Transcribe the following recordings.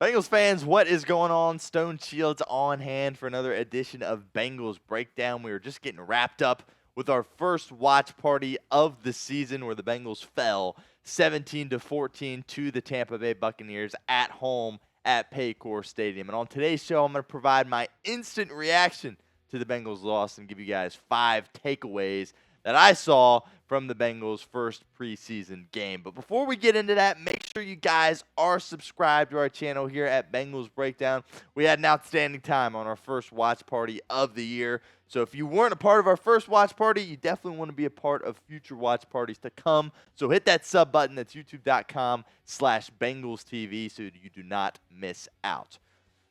Bengals fans, what is going on? Stone Shields on hand for another edition of Bengals Breakdown. We were just getting wrapped up with our first watch party of the season where the Bengals fell 17-14 to the Tampa Bay Buccaneers at home at Paycor Stadium. And on today's show, I'm going to provide my instant reaction to the Bengals loss and give you guys 5 takeaways that I saw from the Bengals' first preseason game. But before we get into that, make sure you guys are subscribed to our channel here at Bengals Breakdown. We had an outstanding time on our first watch party of the year. So if you weren't a part of our first watch party, you definitely want to be a part of future watch parties to come. So hit that sub button. That's youtube.com/BengalsTV so you do not miss out.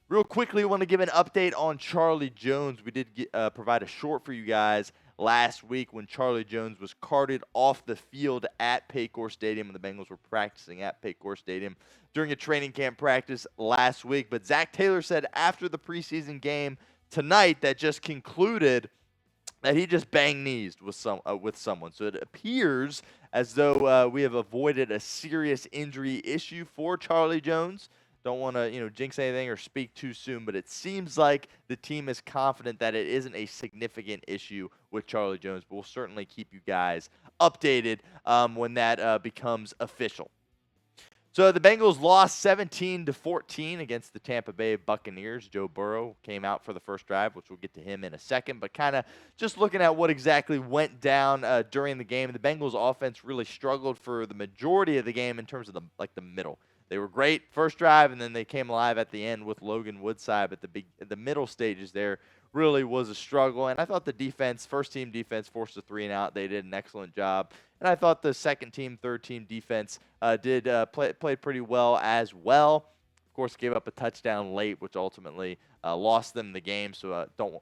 Real quickly, I want to give an update on Charlie Jones. We did provide a short for you guys last week when Charlie Jones was carted off the field at Paycor Stadium, and the Bengals were practicing at Paycor Stadium during a training camp practice last week. But Zac Taylor said after the preseason game tonight that just concluded that he just banged knees with someone. So it appears as though we have avoided a serious injury issue for Charlie Jones. Don't want to, jinx anything or speak too soon, but it seems like the team is confident that it isn't a significant issue with Charlie Jones. But we'll certainly keep you guys updated when that becomes official. So the Bengals lost 17-14 against the Tampa Bay Buccaneers. Joe Burrow came out for the first drive, which we'll get to him in a second. But kind of just looking at what exactly went down during the game, the Bengals offense really struggled for the majority of the game in terms of the middle. They were great first drive, and then they came alive at the end with Logan Woodside. But the middle stages there really was a struggle. And I thought the defense, first-team defense, forced a 3-and-out. They did an excellent job. And I thought the second-team, third-team defense played pretty well as well. Of course, gave up a touchdown late, which ultimately lost them the game. So don't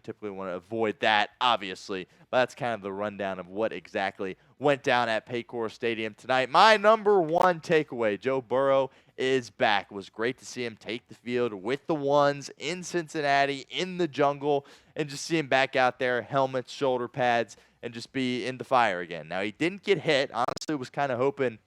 typically want to avoid that, obviously. But that's kind of the rundown of what exactly went down at Paycor Stadium tonight. My number one takeaway: Joe Burrow is back. It was great to see him take the field with the ones in Cincinnati, in the jungle, and just see him back out there, helmets, shoulder pads, and just be in the fire again. Now, he didn't get hit. Honestly, was kind of hoping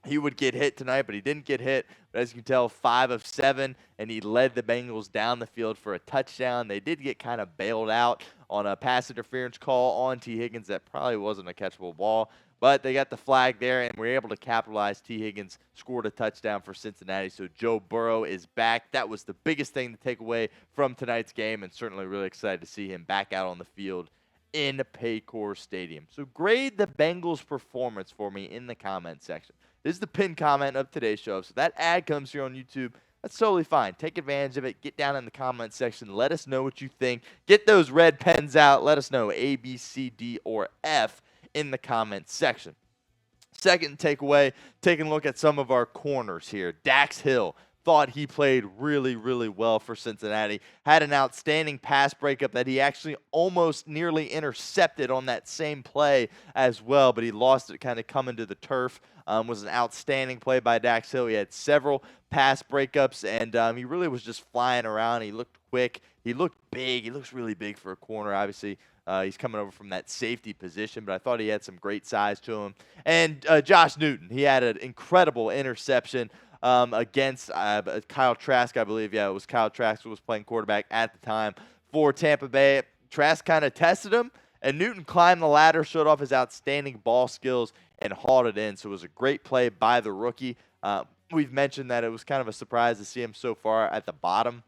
he would get hit tonight, but he didn't get hit. But as you can tell, 5 of 7, and he led the Bengals down the field for a touchdown. They did get kind of bailed out on a pass interference call on T. Higgins that probably wasn't a catchable ball, but they got the flag there and were able to capitalize. T. Higgins scored a touchdown for Cincinnati, so Joe Burrow is back. That was the biggest thing to take away from tonight's game, and certainly really excited to see him back out on the field in Paycor Stadium. So grade the Bengals' performance for me in the comment section. This is the pinned comment of today's show. So that ad comes here on YouTube. That's totally fine. Take advantage of it. Get down in the comment section. Let us know what you think. Get those red pens out. Let us know A, B, C, D, or F in the comment section. Second takeaway, taking a look at some of our corners here. Dax Hill. Thought he played really, really well for Cincinnati. Had an outstanding pass breakup that he actually almost nearly intercepted on that same play as well, but he lost it kind of coming to the turf. Was an outstanding play by Dax Hill. He had several pass breakups, and he really was just flying around. He looked quick. He looked big. He looks really big for a corner, obviously. He's coming over from that safety position, but I thought he had some great size to him. And Josh Newton, he had an incredible interception against Kyle Trask, I believe. Yeah, it was Kyle Trask who was playing quarterback at the time for Tampa Bay. Trask kind of tested him, and Newton climbed the ladder, showed off his outstanding ball skills, and hauled it in. So it was a great play by the rookie. We've mentioned that it was kind of a surprise to see him so far at the bottom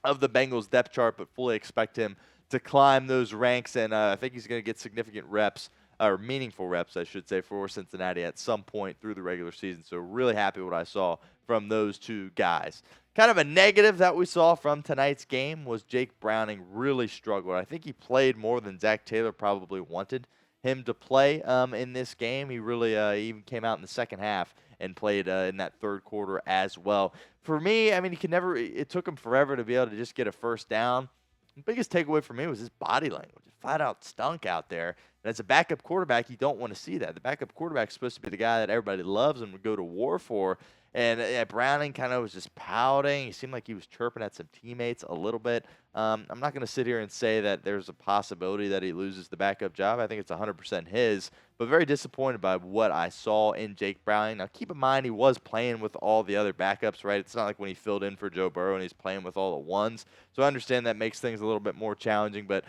of the Bengals depth chart, but fully expect him to climb those ranks, and I think he's going to get significant reps, or meaningful reps, I should say, for Cincinnati at some point through the regular season. So really happy with what I saw from those two guys. Kind of a negative that we saw from tonight's game was Jake Browning really struggled. I think he played more than Zac Taylor probably wanted him to play in this game. He really even came out in the second half and played in that third quarter as well. For me, I mean, it took him forever to be able to just get a first down. The biggest takeaway for me was his body language. It flat out stunk out there. And as a backup quarterback, you don't want to see that. The backup quarterback is supposed to be the guy that everybody loves and would go to war for. And Browning kind of was just pouting. He seemed like he was chirping at some teammates a little bit. I'm not going to sit here and say that there's a possibility that he loses the backup job. I think it's 100% his, but very disappointed by what I saw in Jake Browning. Now, keep in mind, he was playing with all the other backups, right? It's not like when he filled in for Joe Burrow and he's playing with all the ones. So I understand that makes things a little bit more challenging, but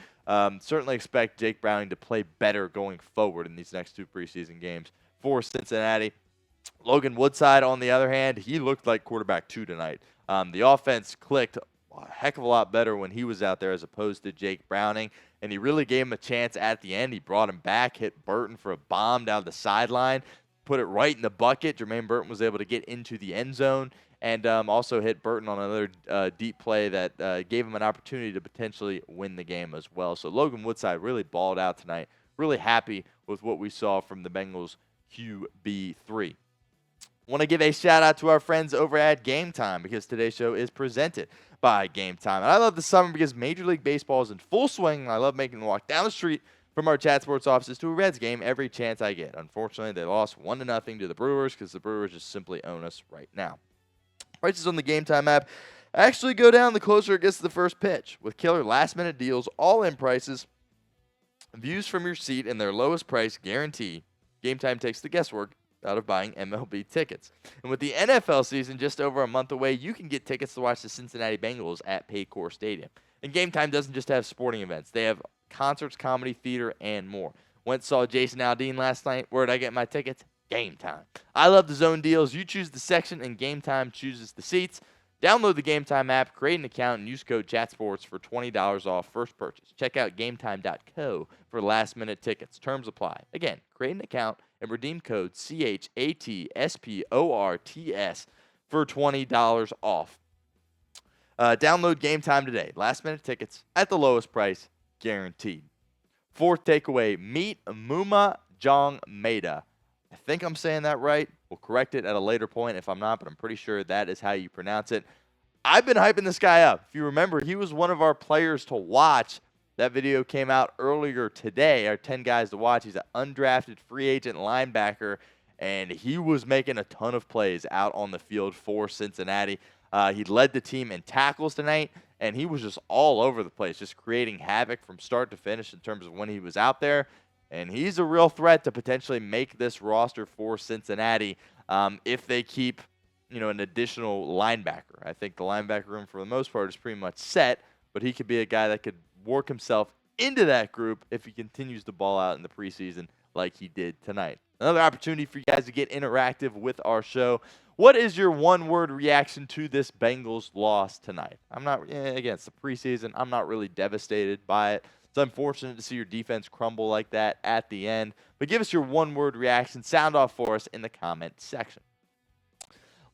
certainly expect Jake Browning to play better going forward in these next two preseason games for Cincinnati. Logan Woodside, on the other hand, he looked like quarterback 2 tonight. The offense clicked a heck of a lot better when he was out there as opposed to Jake Browning, and he really gave him a chance at the end. He brought him back, hit Burton for a bomb down the sideline, put it right in the bucket. Jermaine Burton was able to get into the end zone and also hit Burton on another deep play that gave him an opportunity to potentially win the game as well. So Logan Woodside really balled out tonight. Really happy with what we saw from the Bengals QB3. Want to give a shout out to our friends over at Game Time because today's show is presented by Game Time. And I love the summer because Major League Baseball is in full swing. And I love making the walk down the street from our Chat Sports offices to a Reds game every chance I get. Unfortunately, they lost 1-0 to the Brewers because the Brewers just simply own us right now. Prices on the Game Time app actually go down the closer it gets to the first pitch. With killer last-minute deals, all-in prices, views from your seat, and their lowest price guarantee, Game Time takes the guesswork out of buying MLB tickets. And with the NFL season just over a month away, you can get tickets to watch the Cincinnati Bengals at Paycor Stadium. And Game Time doesn't just have sporting events. They have concerts, comedy, theater, and more. Went saw Jason Aldean last night. Where'd I get my tickets? Game Time. I love the zone deals. You choose the section, and Game Time chooses the seats. Download the Game Time app, create an account, and use code ChatSports for $20 off first purchase. Check out GameTime.co for last-minute tickets. Terms apply. Again, create an account and redeem code CHATSPORTS for $20 off. Download Game Time today. Last-minute tickets at the lowest price, guaranteed. Fourth takeaway, meet Maema Njongmeta. I think I'm saying that right. We'll correct it at a later point if I'm not, but I'm pretty sure that is how you pronounce it. I've been hyping this guy up. If you remember, he was one of our players to watch. That video came out earlier today, our 10 guys to watch. He's an undrafted free agent linebacker, and he was making a ton of plays out on the field for Cincinnati. He led the team in tackles tonight, and he was just all over the place, just creating havoc from start to finish in terms of when he was out there. And he's a real threat to potentially make this roster for Cincinnati if they keep, an additional linebacker. I think the linebacker room for the most part is pretty much set, but he could be a guy that could work himself into that group if he continues to ball out in the preseason like he did tonight. Another opportunity for you guys to get interactive with our show. What is your one-word reaction to this Bengals loss tonight? Again, it's the preseason. I'm not really devastated by it. It's unfortunate to see your defense crumble like that at the end. But give us your one-word reaction. Sound off for us in the comment section.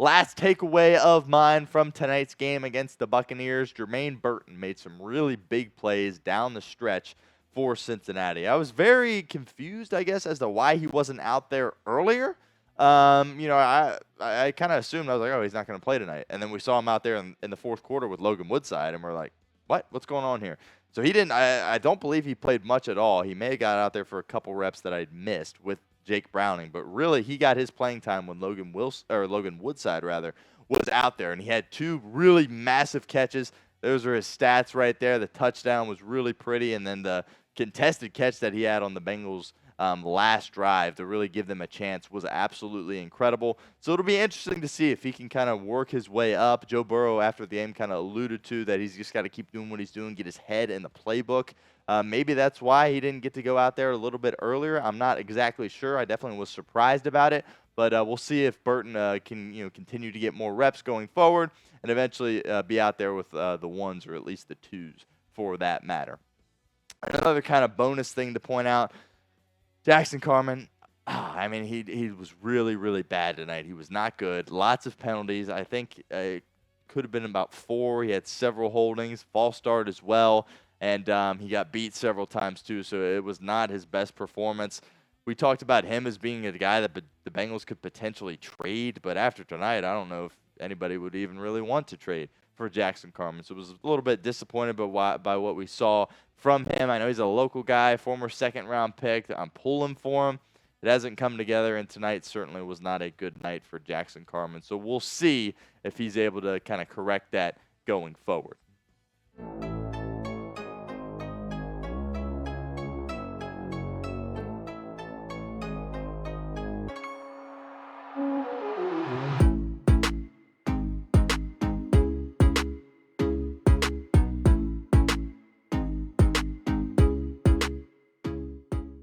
Last takeaway of mine from tonight's game against the Buccaneers, Jermaine Burton made some really big plays down the stretch for Cincinnati. I was very confused, I guess, as to why he wasn't out there earlier. I kind of assumed, I was like, oh, he's not going to play tonight. And then we saw him out there in the fourth quarter with Logan Woodside, and we're like, what? What's going on here? So he didn't. I don't believe he played much at all. He may have got out there for a couple reps that I'd missed with Jake Browning, but really he got his playing time when Logan Woodside was out there, and he had 2 really massive catches. Those are his stats right there. The touchdown was really pretty, and then the contested catch that he had on the Bengals last drive to really give them a chance was absolutely incredible. So it'll be interesting to see if he can kind of work his way up. Joe Burrow, after the game, kind of alluded to that he's just got to keep doing what he's doing, get his head in the playbook. Maybe that's why he didn't get to go out there a little bit earlier. I'm not exactly sure. I definitely was surprised about it. But we'll see if Burton can continue to get more reps going forward and eventually be out there with the ones or at least the twos for that matter. Another kind of bonus thing to point out, Jackson Carman, he was really, really bad tonight. He was not good. Lots of penalties. I think it could have been about 4. He had several holdings, false start as well, and he got beat several times too, so it was not his best performance. We talked about him as being a guy that the Bengals could potentially trade, but after tonight, I don't know if anybody would even really want to trade for Jackson Carman. So it was a little bit disappointed by what we saw from him. I know he's a local guy, former second-round pick. I'm pulling for him. It hasn't come together, and tonight certainly was not a good night for Jackson Carman. So we'll see if he's able to kind of correct that going forward.